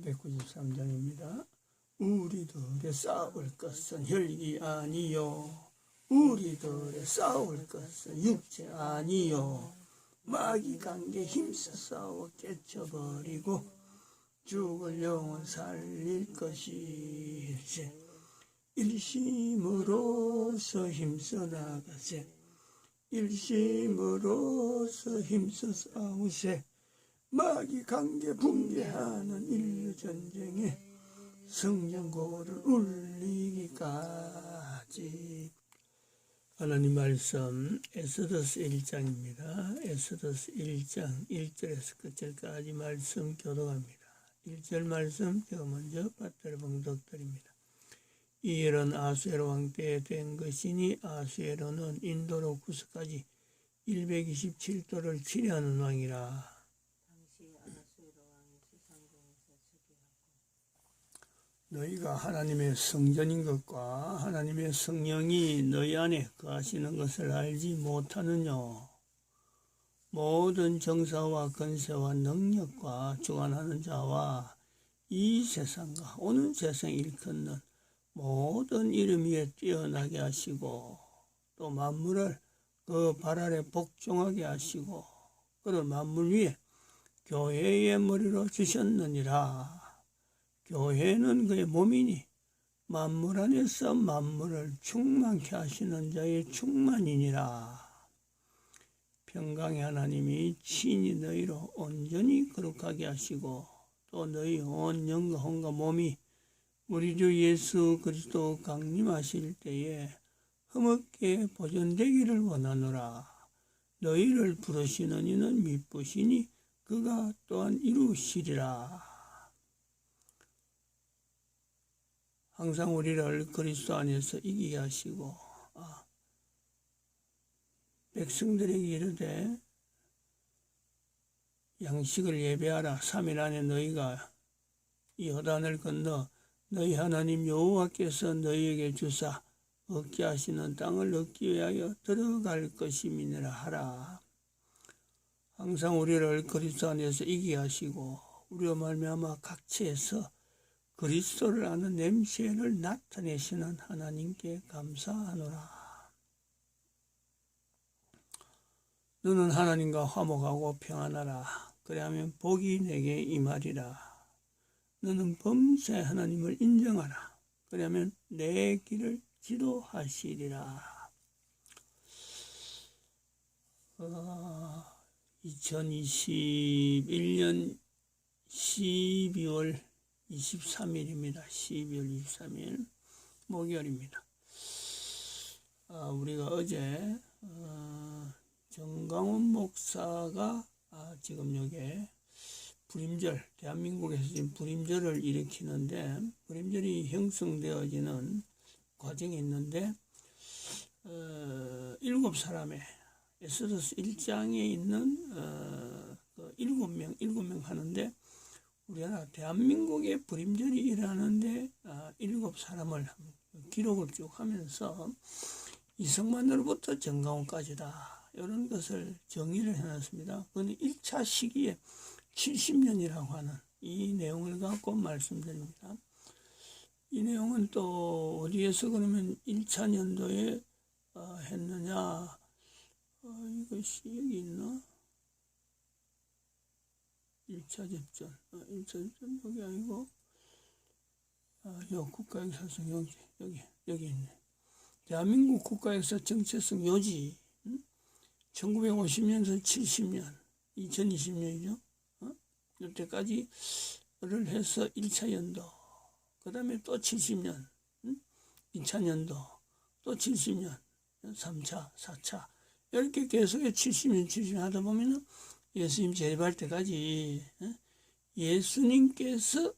393장입니다. 우리들의 싸울 것은 혈기 아니요 우리들의 싸울 것은 육체 아니요 마귀 관계 힘써 싸워 깨쳐버리고 죽을 영혼 살릴 것이지. 일심으로서 힘써 나가세. 일심으로서 힘써 싸우세. 마귀 관계 붕괴하는 인류 전쟁에 성전고를 울리기까지. 하나님 말씀 에스더서 1장입니다. 에스더서 1장 1절에서 끝절까지 말씀 교독합니다. 1절 말씀 제가 먼저 받들어 봉독드립니다. 이 일은 아수에로 왕 때에 된 것이니 아수에로는 인도로 구스까지 127도를 치려하는 왕이라. 너희가 하나님의 성전인 것과 하나님의 성령이 너희 안에 거하시는 것을 알지 못하느냐. 모든 정사와 권세와 능력과 주관하는 자와 이 세상과 오는 세상 일컫는 모든 이름 위에 뛰어나게 하시고 또 만물을 그 발 아래 복종하게 하시고 그를 만물 위에 교회의 머리로 주셨느니라. 교회는 그의 몸이니 만물 안에서 만물을 충만케 하시는 자의 충만이니라. 평강의 하나님이 친히 너희로 온전히 거룩하게 하시고 또 너희 온 영과 혼과 몸이 우리 주 예수 그리스도 강림하실 때에 흠없게 보존되기를 원하노라. 너희를 부르시는 이는 미쁘시니 그가 또한 이루시리라. 항상 우리를 그리스도 안에서 이기게 하시고 백성들에게 이르되 양식을 예배하라. 3일 안에 너희가 이 요단을 건너 너희 하나님 여호와께서 너희에게 주사 얻게 하시는 땅을 얻기 위하여 들어갈 것임이니라 하라. 항상 우리를 그리스도 안에서 이기게 하시고 우리와 말미암아 각처에서 그리스도를 아는 냄새를 나타내시는 하나님께 감사하노라. 너는 하나님과 화목하고 평안하라. 그리하면 복이 내게 임하리라. 너는 범사에 하나님을 인정하라. 그리하면 내 길을 지도하시리라. 2021년 12월 23일입니다. 12월 23일 목요일입니다. 우리가 어제 정강훈 목사가 지금 여기에 불임절, 대한민국에서 지금 불임절을 일으키는데 불임절이 형성되어지는 과정이 있는데 7사람의 에스더서 1장에 있는 7명 하는데 우리나라 대한민국의 불임절이 일어나는데 7사람을 기록을 쭉 하면서 이성만으로부터 정강훈까지다 이런 것을 정의를 해놨습니다. 그건 1차 시기에 70년이라고 하는 이 내용을 갖고 말씀드립니다. 이 내용은 또 어디에서 그러면 1차 년도에 했느냐 이것이 여기 있나? 1차 접전 1차 접전 여기 아니고 요 국가역사성 여기 있네. 대한민국 국가역사 정체성 요지 1950년에서 70년 2020년이죠. 이때까지를 해서 1차 연도 그 다음에 또 70년 2차 연도 또 70년 3차 4차 이렇게 계속해 70년 하다 보면은 예수님 재림할 때까지 예수님께서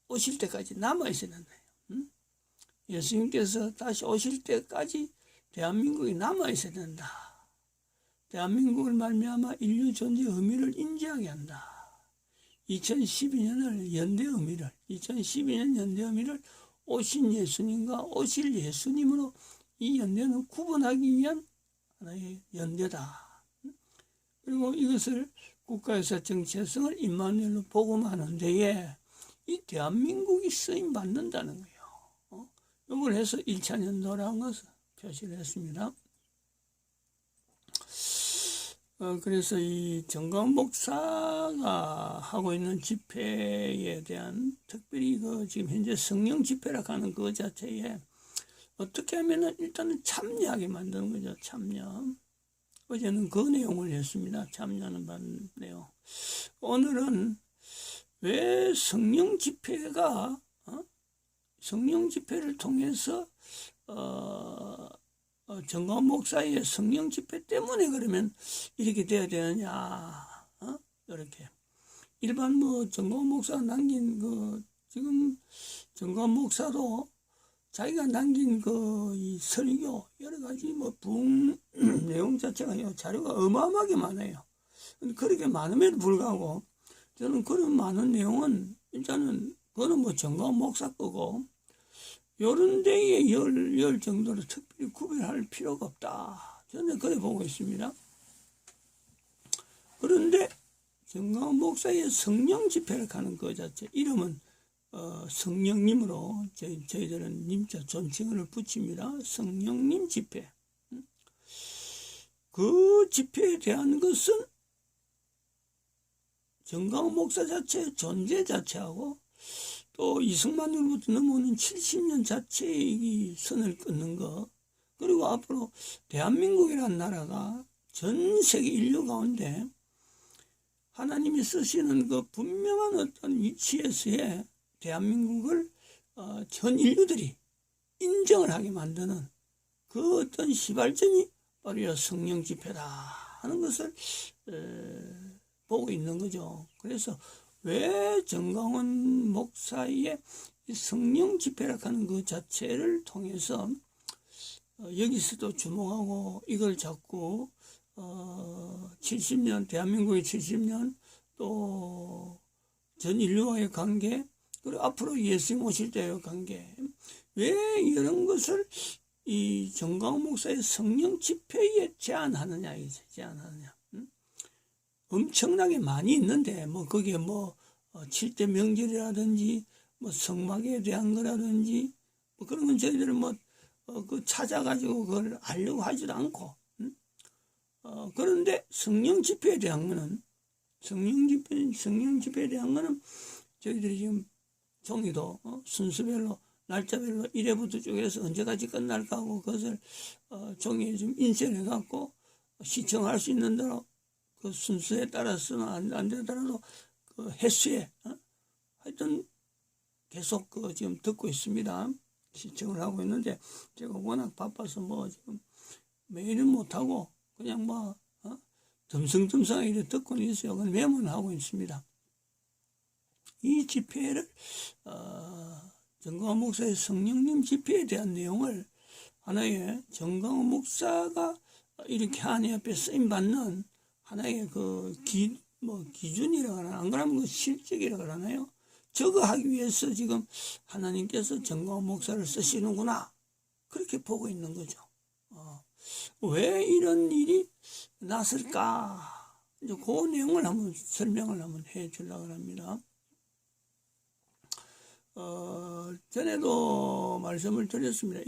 오실 때까지 남아있어야 된다요. 예수님께서 다시 오실 때까지 대한민국이 남아있어야 된다. 대한민국을 말미암아 인류 존재의 의미를 인지하게 한다. 2012년 연대 의미를 오신 예수님과 오실 예수님으로 이 연대는 구분하기 위한 하나의 연대다. 그리고 이것을 국가에서 정체성을 임마누엘로 복음하는 데에 이 대한민국이 쓰임 받는다는 거예요. 이걸 해서 1차 연도라는 것을 표시를 했습니다. 그래서 이 정광 목사가 하고 있는 집회에 대한 특별히 지금 현재 성령 집회라고 하는 그 자체에 어떻게 하면은 일단은 참여하게 만드는 거죠. 참여. 어제는 그 내용을 했습니다. 참여하는 내용. 오늘은 왜 성령 집회가 성령 집회를 통해서 정광 목사의 성령 집회 때문에 그러면 이렇게 돼야 되느냐, 이렇게 일반 정광 목사가 남긴 지금 정광 목사도 자기가 남긴 이 설교 여러 가지 부흥 내용 자체가 자료가 어마어마하게 많아요. 그렇게 많음에도 불구하고 저는 그런 많은 내용은 일단은 그거는 정광 목사 거고. 요런 데에 열 정도로 특별히 구별할 필요가 없다. 저는 그래 보고 있습니다. 그런데 정광 목사의 성령 집회를 가는 그 자체, 이름은 성령님으로 저희들은 님자 존칭을 붙입니다. 성령님 집회. 그 집회에 대한 것은 정광 목사 자체의 존재 자체하고 또 이승만으로부터 넘어오는 70년 자체의 선을 끊는 것, 그리고 앞으로 대한민국이라는 나라가 전 세계 인류 가운데 하나님이 쓰시는 그 분명한 어떤 위치에서의 대한민국을 전 인류들이 인정을 하게 만드는 그 어떤 시발점이 바로 성령 집회다 하는 것을 보고 있는 거죠. 그래서 왜 정광훈 목사의 성령 집회라고 하는 그 자체를 통해서 여기서도 주목하고 이걸 자꾸 70년 대한민국의 70년 또 전 인류와의 관계, 그리고 앞으로 예수님 오실 때의 관계, 왜 이런 것을 이 정광훈 목사의 성령 집회에 제안하느냐, 제안하느냐. 엄청나게 많이 있는데, 거기에 7대 명절이라든지, 성막에 대한 거라든지, 그런 건 저희들은 찾아가지고 그걸 알려고 하지도 않고, 그런데 성령 집회에 대한 거는, 성령 집회에 대한 거는 저희들이 지금 종이도 순서별로, 날짜별로 1회부터 쭉 해서 언제까지 끝날까 하고 그것을 종이에 좀 인쇄해갖고 시청할 수 있는 대로 그 순서에 따라서는 안 되더라도 그 횟수에 하여튼 계속 지금 듣고 있습니다. 시청을 하고 있는데 제가 워낙 바빠서 지금 매일은 못하고 그냥 듬성듬성 이렇게 듣고는 있어요. 그건 메모는 하고 있습니다. 이 집회를 정광훈 목사의 성령님 집회에 대한 내용을 하나의 정광훈 목사가 이렇게 하나님 앞에 쓰임받는 하나의 기준이라고 하나, 안 그러면 실적이라고 하나요? 저거 하기 위해서 지금 하나님께서 정광훈 목사를 쓰시는구나. 그렇게 보고 있는 거죠. 왜 이런 일이 났을까? 이제 그 내용을 한번 설명을 한번 해 주려고 합니다. 전에도 말씀을 드렸습니다.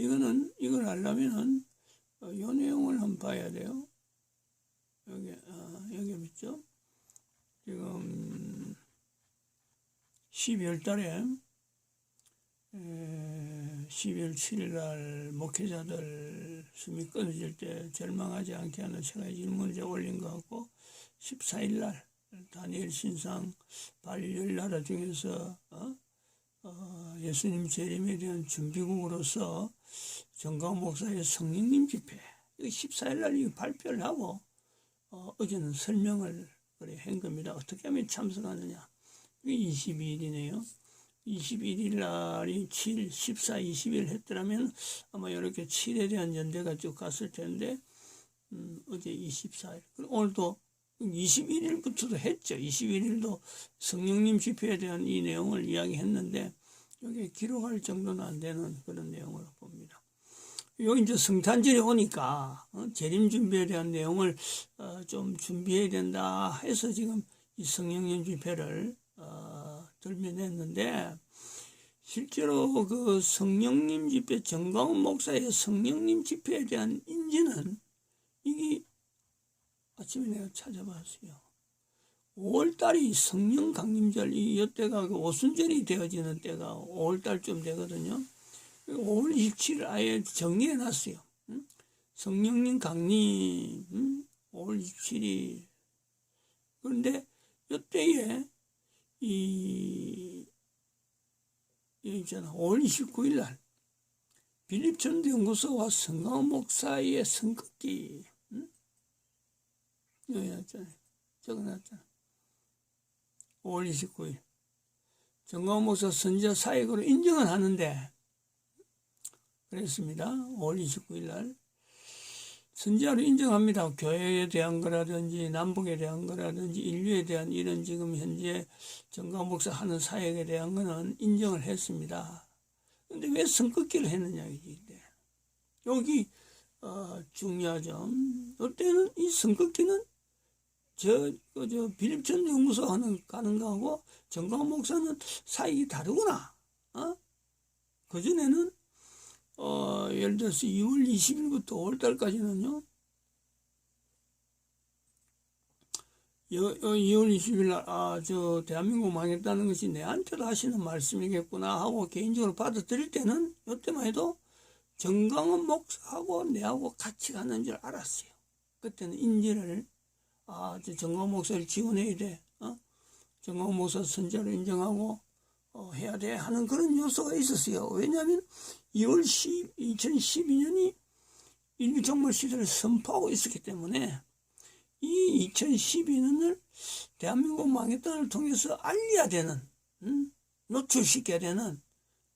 이걸 하려면은, 요 내용을 한번 봐야 돼요. 여기 있죠? 지금 12월 달에 12월 7일 날 목회자들 숨이 끊어질 때 절망하지 않게 하는 세 가지 질문을 제가 올린 것 같고, 14일 날 다니엘 신상 발열 나라 중에서 예수님 재림에 대한 준비국으로서 정광훈 목사의 성령님 집회, 14일 날 발표를 하고 어제는 설명을 한 겁니다. 어떻게 하면 참석하느냐. 이게 22일이네요. 21일 날이 7, 14, 20일 했더라면 아마 이렇게 7에 대한 연대가 쭉 갔을 텐데, 어제 24일. 오늘도 21일부터도 했죠. 21일도 성령님 집회에 대한 이 내용을 이야기했는데, 여기에 기록할 정도는 안 되는 그런 내용으로 봅니다. 여기 이제 성탄절이 오니까 재림 준비에 대한 내용을 좀 준비해야 된다 해서 지금 이 성령님 집회를 들면했는데, 실제로 그 성령님 집회, 정광훈 목사의 성령님 집회에 대한 인지는 이게 아침에 내가 찾아봤어요. 5월달이 성령 강림절, 이때가 그 오순절이 되어지는 때가 5월달쯤 되거든요. 5월 27일 아예 정리해 놨어요. 성령님 강림, 5월 27일. 그런데 이때에 여기 있잖아. 5월 29일 날 빌립전도연구소와 성광훈 목사의 선긋기, 여기 났잖아요. 적어놨잖아. 5월 29일 정광훈 목사 선지자 사역으로 인정은 하는데, 그랬습니다. 5월 29일 날 선지자로 인정합니다. 교회에 대한 거라든지 남북에 대한 거라든지 인류에 대한 이런 지금 현재 정광훈 목사 하는 사역에 대한 거는 인정을 했습니다. 근데 왜 선긋기를 했느냐 이게. 여기 중요하죠. 이때는 이 선긋기는 저 빌립전도연구소 가는 거하고 정광훈 목사는 사역이 다르구나. 그전에는 예를 들어서 2월 20일부터 5월달까지는요, 2월 20일 날, 대한민국 망했다는 것이 내한테도 하시는 말씀이겠구나 하고 개인적으로 받아들일 때는, 이때만 해도 정광훈 목사하고 내하고 같이 가는 줄 알았어요. 그때는 인지를, 정광훈 목사를 지원해야 돼. 정광훈 목사 선지자로 인정하고, 해야 돼 하는 그런 요소가 있었어요. 왜냐하면 2012년이 인류 종말 시대를 선포하고 있었기 때문에 이 2012년을 대한민국 망했다를 통해서 알려야 되는, 노출시켜야 되는,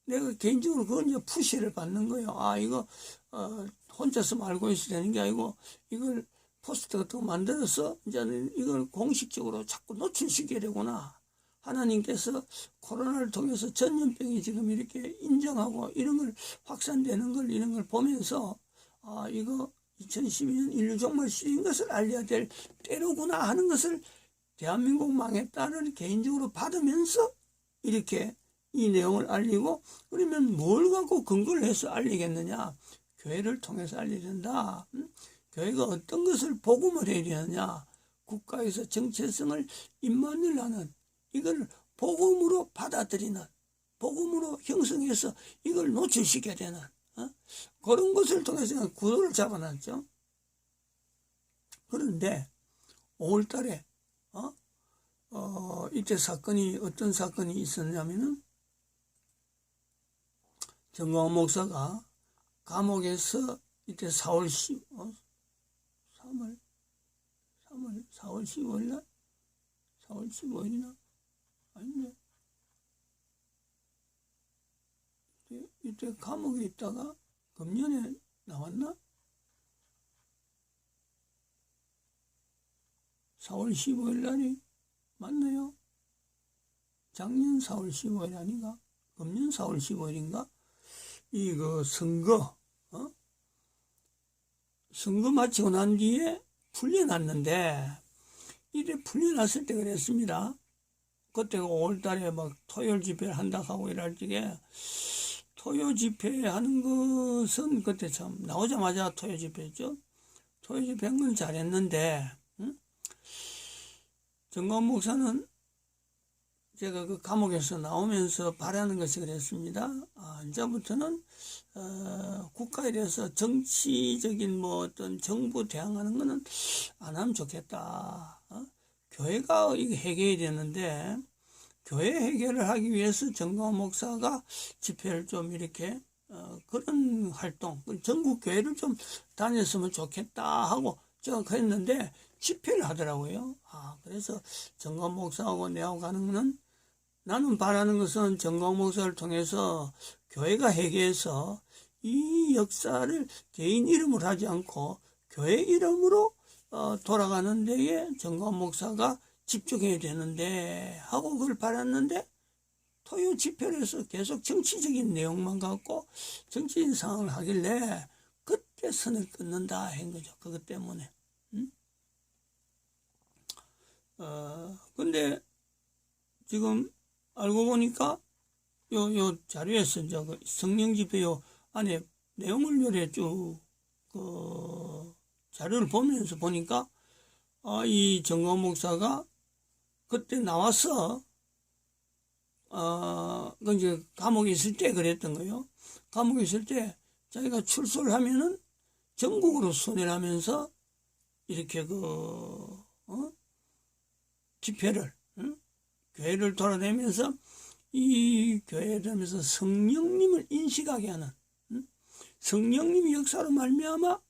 내가 개인적으로 그건 이제 푸시를 받는 거예요. 이거 혼자서 알고 있어야 되는 게 아니고 이걸 포스터 같은 거 만들어서 이제는 이걸 공식적으로 자꾸 노출시켜야 되구나. 하나님께서 코로나를 통해서 전염병이 지금 이렇게 인정하고 이런 걸 확산되는 걸, 이런 걸 보면서 이거 2012년 인류 종말 시대인 것을 알려야 될 때로구나 하는 것을 대한민국 망했다를 개인적으로 받으면서 이렇게 이 내용을 알리고, 그러면 뭘 갖고 근거를 해서 알리겠느냐. 교회를 통해서 알려야 된다. 교회가 어떤 것을 복음을 해야 되느냐. 국가에서 정체성을 임만을 이걸 복음으로 받아들이는, 복음으로 형성해서 이걸 노출시켜야 되는, 그런 것을 통해서 구도를 잡아놨죠. 그런데 5월 달에 이때 어떤 사건이 있었냐면은, 정광훈 목사가 감옥에서 이때 4월 15일 날? 4월 15일이나? 아닌데. 이때 감옥에 있다가 금년에 나왔나? 4월 15일 날이 맞나요? 작년 4월 15일 아닌가? 금년 4월 15일인가? 선거 마치고 난 뒤에 풀려났는데, 이래 풀려났을 때 그랬습니다. 그때가 5월달에 막 토요 집회를 한다 하고 이럴 적에, 토요 집회 하는 것은 그때 참 나오자마자 토요 집회죠. 토요 집회 한 건 잘했는데, 정광훈 목사는 제가 그 감옥에서 나오면서 바라는 것이 그랬습니다. 이제부터는 국가에 대해서 정치적인 어떤 정부 대항하는 거는 안 하면 좋겠다. 교회가 이거 해결해야 되는데, 교회 해결을 하기 위해서 정광훈 목사가 집회를 좀 이렇게 그런 활동, 전국 교회를 좀 다녔으면 좋겠다 하고 제가 그랬는데 집회를 하더라고요. 그래서 정광훈 목사하고 내하고 가는 거는, 나는 바라는 것은 정광훈 목사를 통해서 교회가 해결해서 이 역사를 개인 이름으로 하지 않고 교회 이름으로 돌아가는 데에 정광훈 목사가 집중해야 되는데 하고 그걸 바랐는데, 토요 집회를 해서 계속 정치적인 내용만 갖고 정치적인 상황을 하길래 그때 선을 끊는다 한 거죠. 그것 때문에. 근데 지금 알고 보니까 요 자료에서 이제 그 성령 집회 요 안에 내용을 요래 쭉 그 자료를 보면서 보니까 이 정광 목사가 그때 나와서 그 이제 감옥에 있을 때 그랬던 거예요. 감옥에 있을 때 자기가 출소를 하면은 전국으로 순회를 하면서 이렇게 집회를 교회를 돌아다니면서 이 교회를 다니면서 성령님을 인식하게 하는 성령님의 역사로 말미암아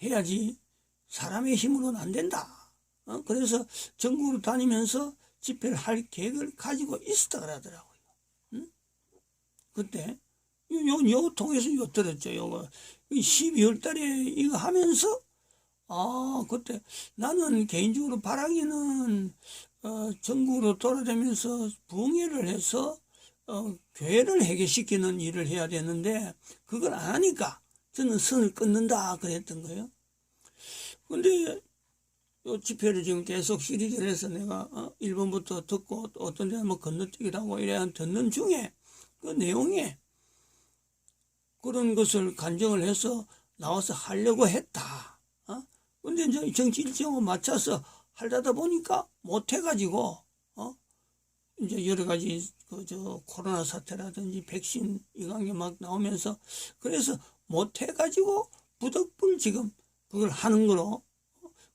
해야지 사람의 힘으로는 안 된다. 그래서 전국으로 다니면서 집회를 할 계획을 가지고 있었다 그러더라고요. 그때 요 통해서 요 들었죠. 요거 12월 달에 이거 하면서 그때 나는 개인적으로 바라기는 전국으로 돌아다니면서 부흥회를 해서 교회를 해결시키는 일을 해야 되는데 그걸 안 하니까 저는 선을 끊는다 그랬던 거예요. 근데 요 집회를 지금 계속 시리즈를 해서 내가 1번부터 듣고 또 어떤 데는 뭐 건너뛰기도 하고 이래야 듣는 중에 그 내용에 그런 것을 간증을 해서 나와서 하려고 했다. 근데 이제 정치 일정을 맞춰서 하려다 보니까 못해가지고 이제 여러 가지 코로나 사태라든지 백신 이강이 막 나오면서 그래서 못해가지고 부득불 지금 그걸 하는 거로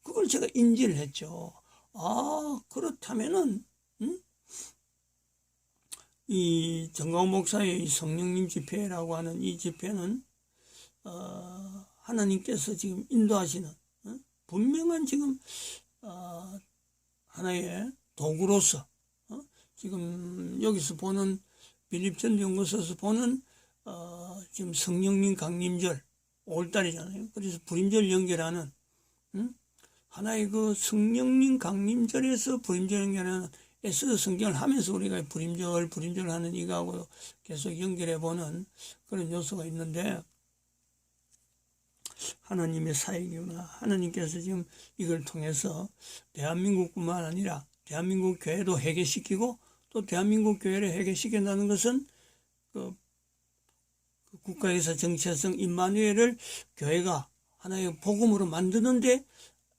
그걸 제가 인지를 했죠. 그렇다면은 이 정광 목사의 성령님 집회라고 하는 이 집회는 하나님께서 지금 인도하시는 분명한 지금 하나의 도구로서 지금 여기서 보는 빌립전도연구소에서 보는 지금 성령님 강림절 5월달이잖아요. 그래서 불임절 연결하는 하나의 그 성령님 강림절에서 불임절 연결하는 에스더 성경을 하면서 우리가 불임절 하는 이거하고 계속 연결해보는 그런 요소가 있는데 하나님의 사역이구나. 하나님께서 지금 이걸 통해서 대한민국뿐만 아니라 대한민국 교회도 해결시키고 또 대한민국 교회를 해결시킨다는 것은 그 국가에서 정체성 임마누엘을 교회가 하나의 복음으로 만드는데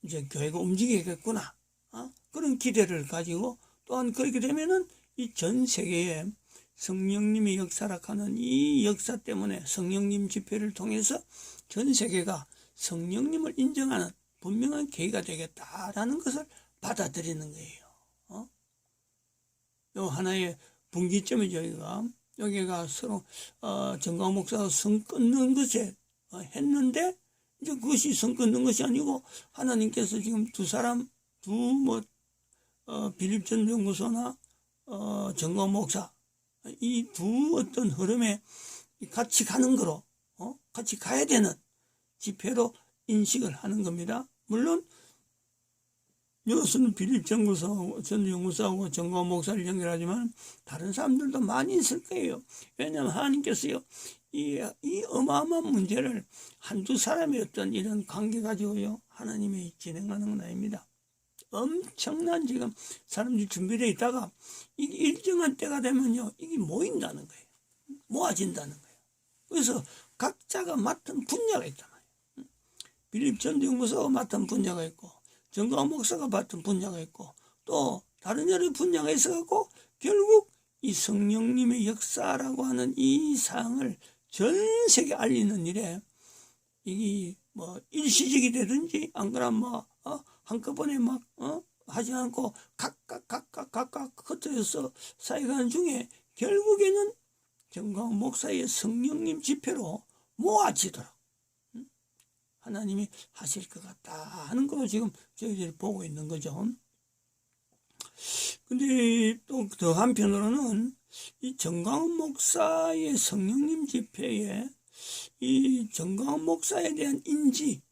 이제 교회가 움직이겠구나. 그런 기대를 가지고 또한 그렇게 되면은 이 전 세계에 성령님의 역사락하는 이 역사 때문에 성령님 집회를 통해서 전 세계가 성령님을 인정하는 분명한 계기가 되겠다라는 것을 받아들이는 거예요. 요 하나의 분기점이죠. 여기가 서로 정광 목사가 성 끊는 것에 했는데 이제 그것이 성 끊는 것이 아니고 하나님께서 지금 빌립전도연구소나 정광 목사 이 두 어떤 흐름에 같이 가는 거로 같이 가야 되는 집회로 인식을 하는 겁니다. 물론 여기서는 빌립전도연구소하고 정광 목사를 연결하지만 다른 사람들도 많이 있을 거예요. 왜냐하면 하나님께서요 이 어마어마한 문제를 한두 사람의 어떤 이런 관계 가지고요 하나님이 진행하는 건 아닙니다. 엄청난 지금 사람들이 준비되어 있다가 이게 일정한 때가 되면요 이게 모인다는 거예요. 모아진다는 거예요. 그래서 각자가 맡은 분야가 있단 말이에요. 빌립전도연구소가 맡은 분야가 있고 정광 목사가 맡은 분야가 있고 또 다른 여러 분야가 있어갖고 결국 이 성령님의 역사라고 하는 이 사항을 전 세계 알리는 일에 이게 뭐 일시적이 되든지 안 그러면 한꺼번에 하지 않고 각각 흩어져서 사역하는 중에 결국에는 정광 목사의 성령님 집회로 모아지도록 하나님이 하실 것 같다 하는 걸로 지금 저희들이 보고 있는 거죠. 근데 또 더 한편으로는 이 정광 목사의 성령님 집회에 이 정광 목사에 대한 인지,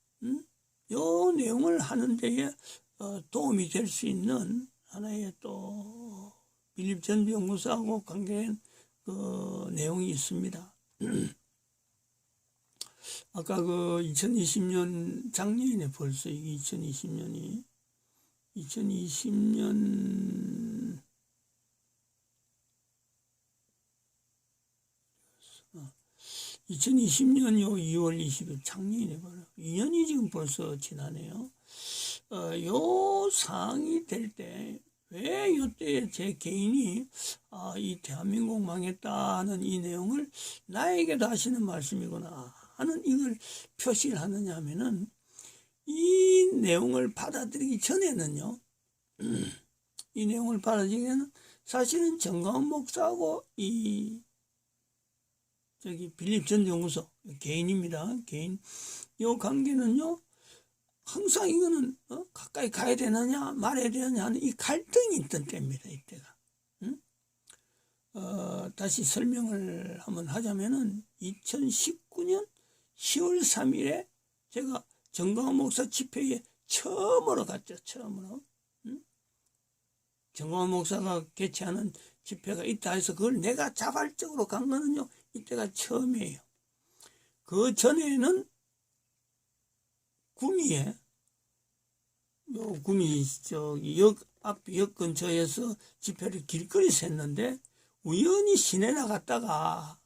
요 내용을 하는 데에 도움이 될 수 있는 하나의 또 빌립전도연구소하고 관계된 그 내용이 있습니다. 아까 그 2020년 작년이네 벌써 이게 2020년 2020년요 2월 20일 작년이네 바로 2년이 지금 벌써 지나네요. 요 상황이 될 때 왜 요때 제 개인이 이 대한민국 망했다 하는 이 내용을 나에게도 하시는 말씀이구나 하는 이걸 표시를 하느냐 하면은 이 내용을 받아들이기 전에는요 이 내용을 받아들이기에는 사실은 정광훈 목사하고 이 빌립 전 연구소 개인입니다. 개인 요 관계는요 항상 이거는 가까이 가야 되느냐 말아야 되느냐 하는 이 갈등이 있던 때입니다. 이때가. 다시 설명을 한번 하자면은 2019년 10월 3일에 제가 정광훈 목사 집회에 처음으로 갔죠. 처음으로. 정광훈 목사가 개최하는 집회가 있다 해서 그걸 내가 자발적으로 간 거는요 이때가 처음이에요. 그 전에는 구미에 구미 역 근처에서 집회를 길거리에서 했는데 우연히 시내 나갔다가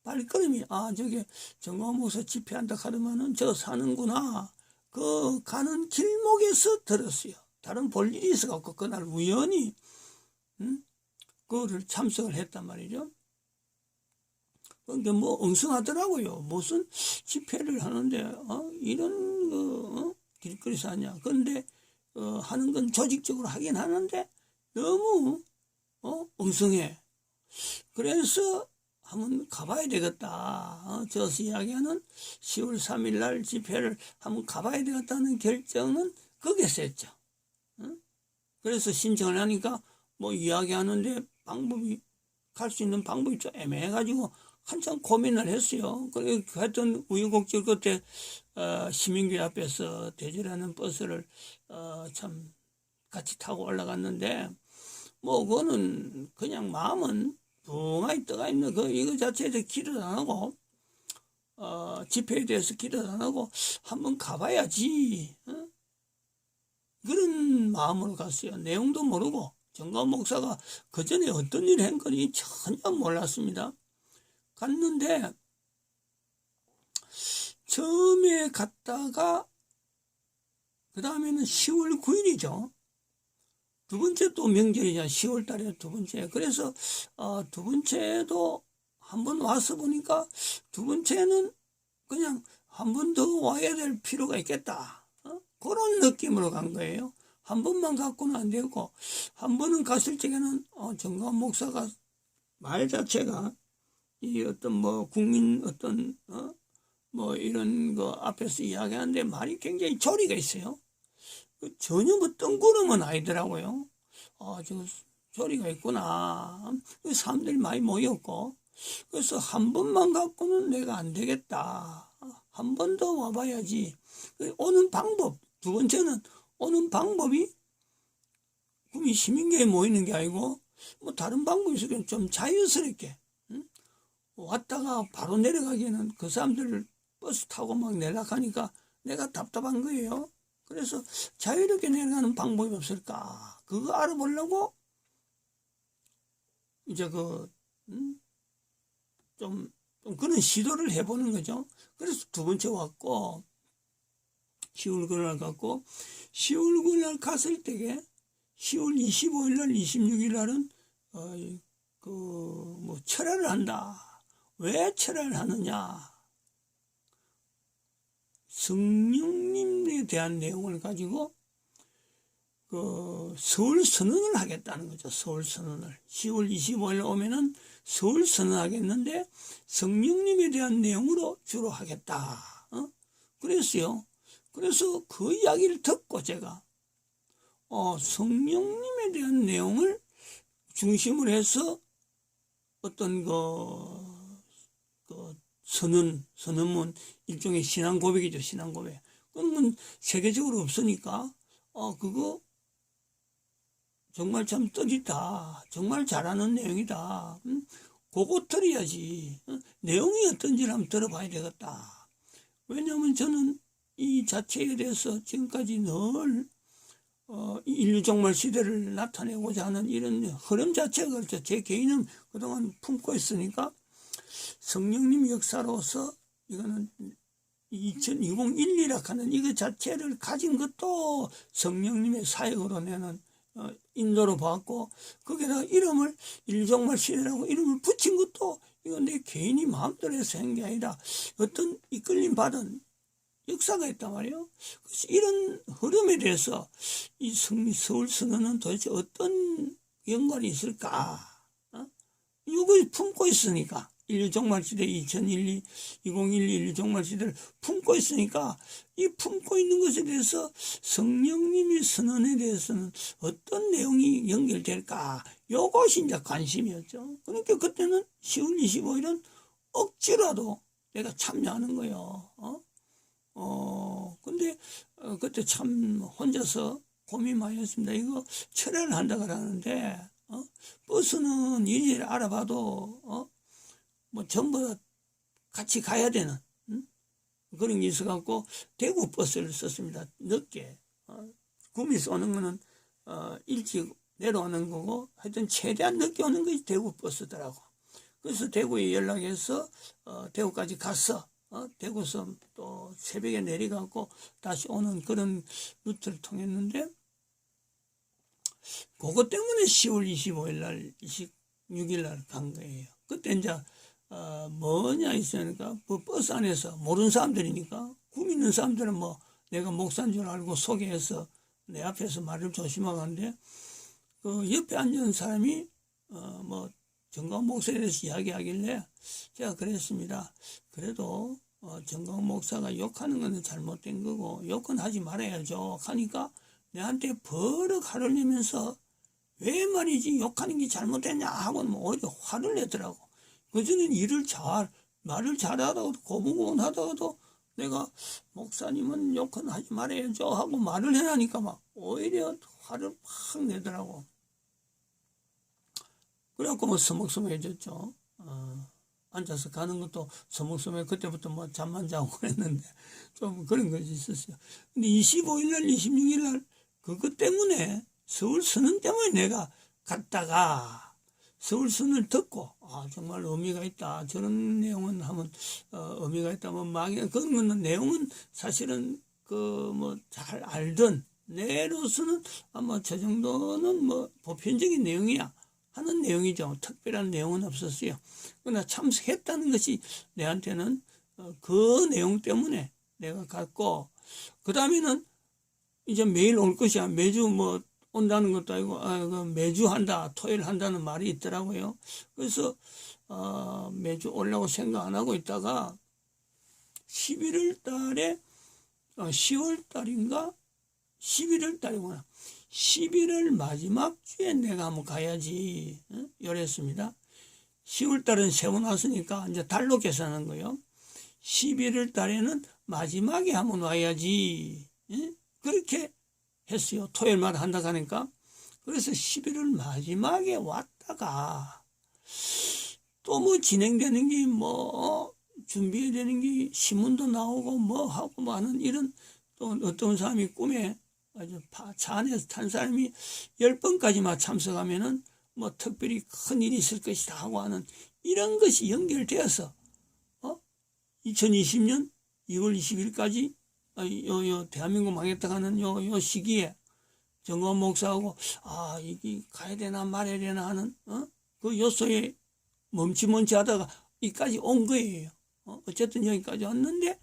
발걸음이 저게 정광훈 목사 집회한다 하더만은 저 사는구나 그 가는 길목에서 들었어요. 다른 볼 일이 있어갖고 그날 우연히 그거를 참석을 했단 말이죠. 그러니까 뭐 엉성하더라고요. 무슨 집회를 하는데 이런 길거리에서 하냐. 그런데 하는 건 조직적으로 하긴 하는데 너무 엉성해. 그래서 한번 가봐야 되겠다. 저서 이야기하는 10월 3일 날 집회를 한번 가봐야 되겠다는 결정은 거기에서 했죠. 그래서 신청을 하니까 뭐 이야기하는데 방법이 갈 수 있는 방법이 좀 애매해가지고 한참 고민을 했어요. 그래 하여튼 우여곡절 끝에 시민교회 앞에서 대절하는 버스를 참 같이 타고 올라갔는데 뭐 그거는 그냥 마음은 붕하게 떠가 있는 이거 자체에 대해서 기도도 안 하고 집회에 대해서 기도도 안 하고 한번 가봐야지 그런 마음으로 갔어요. 내용도 모르고 정광훈 목사가 그 전에 어떤 일을 한 건지 전혀 몰랐습니다. 갔는데 처음에 갔다가 그 다음에는 10월 9일이죠. 두 번째 또 명절이냐 10월 달에 두 번째. 그래서 두 번째도 한번 와서 보니까 두 번째는 그냥 한 번 더 와야 될 필요가 있겠다. 그런 느낌으로 간 거예요. 한 번만 갖고는 안 되고 한 번은 갔을 적에는 정광훈 목사가 말 자체가 이 어떤 뭐 국민 어떤 뭐 이런 거 앞에서 이야기하는데 말이 굉장히 조리가 있어요. 전혀 뭐 뜬구름은 아니더라고요. 저 조리가 있구나. 사람들이 많이 모였고 그래서 한 번만 갖고는 내가 안 되겠다. 한 번 더 와봐야지. 오는 방법 두 번째는 오는 방법이 구미 시민교회에 모이는 게 아니고 뭐 다른 방법이 있으면 좀 자연스럽게 왔다가 바로 내려가기에는 그 사람들을 버스 타고 막 내려가니까 내가 답답한 거예요. 그래서 자유롭게 내려가는 방법이 없을까? 그거 알아보려고 이제 좀 그런 시도를 해보는 거죠. 그래서 두 번째 왔고 10월 9일 갔고 10월 9일 갔을 때에 10월 25일 날 26일 날은 뭐 철야를 한다. 왜 철야를 하느냐? 성령님에 대한 내용을 가지고 서울 선언을 하겠다는 거죠. 서울 선언을 10월 25일 오면은 서울 선언하겠는데 성령님에 대한 내용으로 주로 하겠다. 그랬어요. 그래서 그 이야기를 듣고 제가 성령님에 대한 내용을 중심으로 해서 어떤 선언문 일종의 신앙 고백이죠. 신앙 고백. 그건 세계적으로 없으니까 그거 정말 참 뜻있다. 정말 잘하는 내용이다. 그거 들어야지. 내용이 어떤지를 한번 들어봐야 되겠다. 왜냐하면 저는 이 자체에 대해서 지금까지 늘 인류 종말 시대를 나타내고자 하는 이런 흐름 자체가 그렇죠. 제 개인은 그동안 품고 있으니까 성령님 역사로서 이거는 2012라 하는 이거 자체를 가진 것도 성령님의 사역으로 내는 인도로 봤고, 거기다가 이름을 일종말 시대라고 이름을 붙인 것도 이거 내 개인이 마음대로 해서 한 게 아니라 어떤 이끌림 받은 역사가 있단 말이에요. 그래서 이런 흐름에 대해서 이 서울 선언은 도대체 어떤 연관이 있을까? 이걸 품고 있으니까, 인류종말시대 2012, 2012 인류종말시대를 품고 있으니까, 이 품고 있는 것에 대해서 성령님의 선언에 대해서는 어떤 내용이 연결될까? 요것이 이제 관심이었죠. 그러니까 그때는 10월 25일은 억지라도 내가 참여하는 거예요. 근데 그때 참 혼자서 고민 많이 했습니다. 이거 철회를 한다 그러는데, 버스는 일일이 알아봐도 뭐 전부 다 같이 가야 되는 그런 게 있어갖고 대구 버스를 썼습니다. 늦게 구미에서 오는 거는 일찍 내려오는 거고, 하여튼 최대한 늦게 오는 것이 대구 버스더라고. 그래서 대구에 연락해서 대구까지 갔어. 대구에서 또 새벽에 내려가고 다시 오는 그런 루트를 통했는데, 그것 때문에 10월 25일 날, 26일 날 간 거예요. 그때 이제, 뭐냐 있으니까, 버스 안에서 모르는 사람들이니까, 구미 있는 사람들은 뭐, 내가 목사인 줄 알고 소개해서 내 앞에서 말을 조심하고 하는데, 그 옆에 앉은 사람이, 정강 목사에 대해서 이야기하길래, 제가 그랬습니다. 그래도, 정강 목사가 욕하는 건 잘못된 거고, 욕은 하지 말아야죠. 하니까, 내한테 버럭 화를 내면서 왜 말이지 욕하는 게 잘못됐냐 하고는 오히려 화를 내더라고. 그전엔 말을 잘하다가도 고분고분하다가도 내가 목사님은 욕은 하지 말아야죠 하고 말을 해라니까 막 오히려 화를 확 내더라고. 그래갖고 뭐 서먹서먹해졌죠. 앉아서 가는 것도 서먹서먹해. 그때부터 뭐 잠만 자고 그랬는데 좀 그런 것이 있었어요. 근데 25일날 26일날 그것 때문에 서울 선언 때문에 내가 갔다가 서울 선언을 듣고 정말 의미가 있다. 저런 내용은 하면 의미가 있다면 그런 거는 내용은 사실은 잘 알던 내로서는 아마 저 정도는 뭐 보편적인 내용이야 하는 내용이죠. 특별한 내용은 없었어요. 그러나 참석했다는 것이 내한테는 그 내용 때문에 내가 갔고, 그 다음에는 이제 매일 올 것이야. 매주 뭐 온다는 것도 아니고 매주 한다, 토요일 한다는 말이 있더라고요. 그래서 매주 오려고 생각 안 하고 있다가 11월 달에 10월 달인가 11월 달이구나. 11월 마지막 주에 내가 한번 가야지 이랬습니다. 10월 달은 세워놨으니까 이제 달로 계산한 거예요. 11월 달에는 마지막에 한번 와야지. 그렇게 했어요. 토요일마다 한다고 하니까. 그래서 11월 마지막에 왔다가 또 뭐 진행되는 게 준비해야 되는 게 신문도 나오고 뭐 하고 뭐 하는 이런, 또 어떤 사람이 꿈에 아주 차 안에서 탄 사람이 10번까지만 참석하면은 뭐 특별히 큰 일이 있을 것이다 하고 하는 이런 것이 연결되어서 2020년 2월 20일까지 대한민국 망했다 하는 요 시기에 정건 목사하고 이게 가야 되나 말아야 되나 하는 그 요소에 멈치 하다가 여기까지 온 거예요. 어쨌든 여기까지 왔는데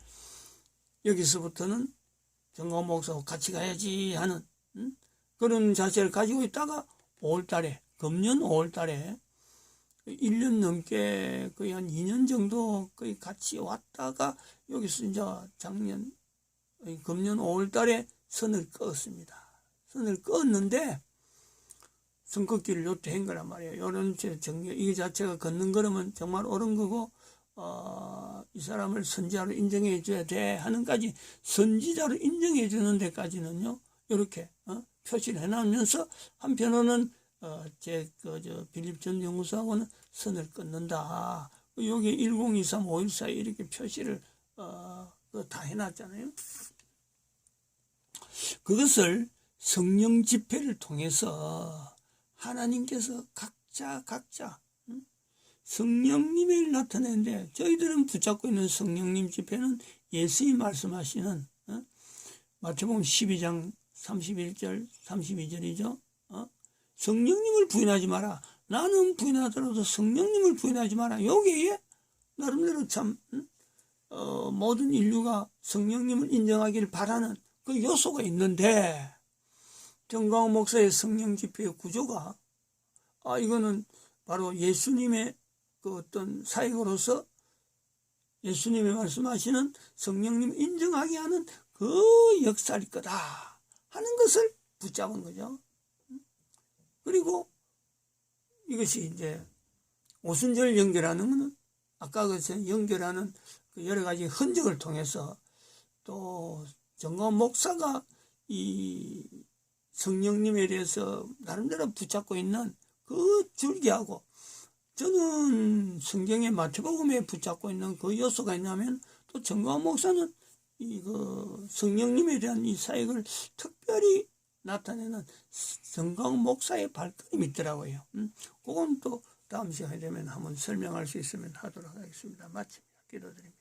여기서부터는 정건 목사하고 같이 가야지 하는 그런 자세를 가지고 있다가 5월달에 금년 5월달에 1년 넘게 거의 한 2년 정도 거의 같이 왔다가 여기서 이제 금년 5월달에 선을 그었습니다. 선을 그었는데 선긋기를 요때 한 거란 말이에요. 요런 이 자체가 걷는 거라면 정말 옳은 거고 이 사람을 선지자로 인정해 줘야 돼 하는까지 선지자로 인정해 주는 데까지는요 이렇게 표시를 해놓으면서 한편으로는 빌립 전 연구소하고는 선을 끊는다. 여기 1023, 514 이렇게 표시를 다 해놨잖아요. 그것을 성령 집회를 통해서 하나님께서 각자 성령님을 나타내는데 저희들은 붙잡고 있는 성령님 집회는 예수님이 말씀하시는 마태복음 12장 31절 32절이죠. 성령님을 부인하지 마라. 나는 부인하더라도 성령님을 부인하지 마라. 여기에 나름대로 참 모든 인류가 성령님을 인정하기를 바라는 그 요소가 있는데 정광훈 목사의 성령 집회의 구조가 이거는 바로 예수님의 그 어떤 사역으로서 예수님이 말씀하시는 성령님 인정하게 하는 그 역사일 거다 하는 것을 붙잡은 거죠. 그리고 이것이 이제 오순절 연결하는 것은 아까 그 연결하는 그 여러 가지 흔적을 통해서 또 정광훈 목사가 이 성령님에 대해서 나름대로 붙잡고 있는 그 줄기하고 저는 성경의 마태복음에 붙잡고 있는 그 요소가 있냐면 또 정광훈 목사는 그 성령님에 대한 이 사역을 특별히 나타내는 정광훈 목사의 발걸음이 있더라고요. 그건 또 다음 시간에 되면 한번 설명할 수 있으면 하도록 하겠습니다. 마칩니다. 기도드립니다.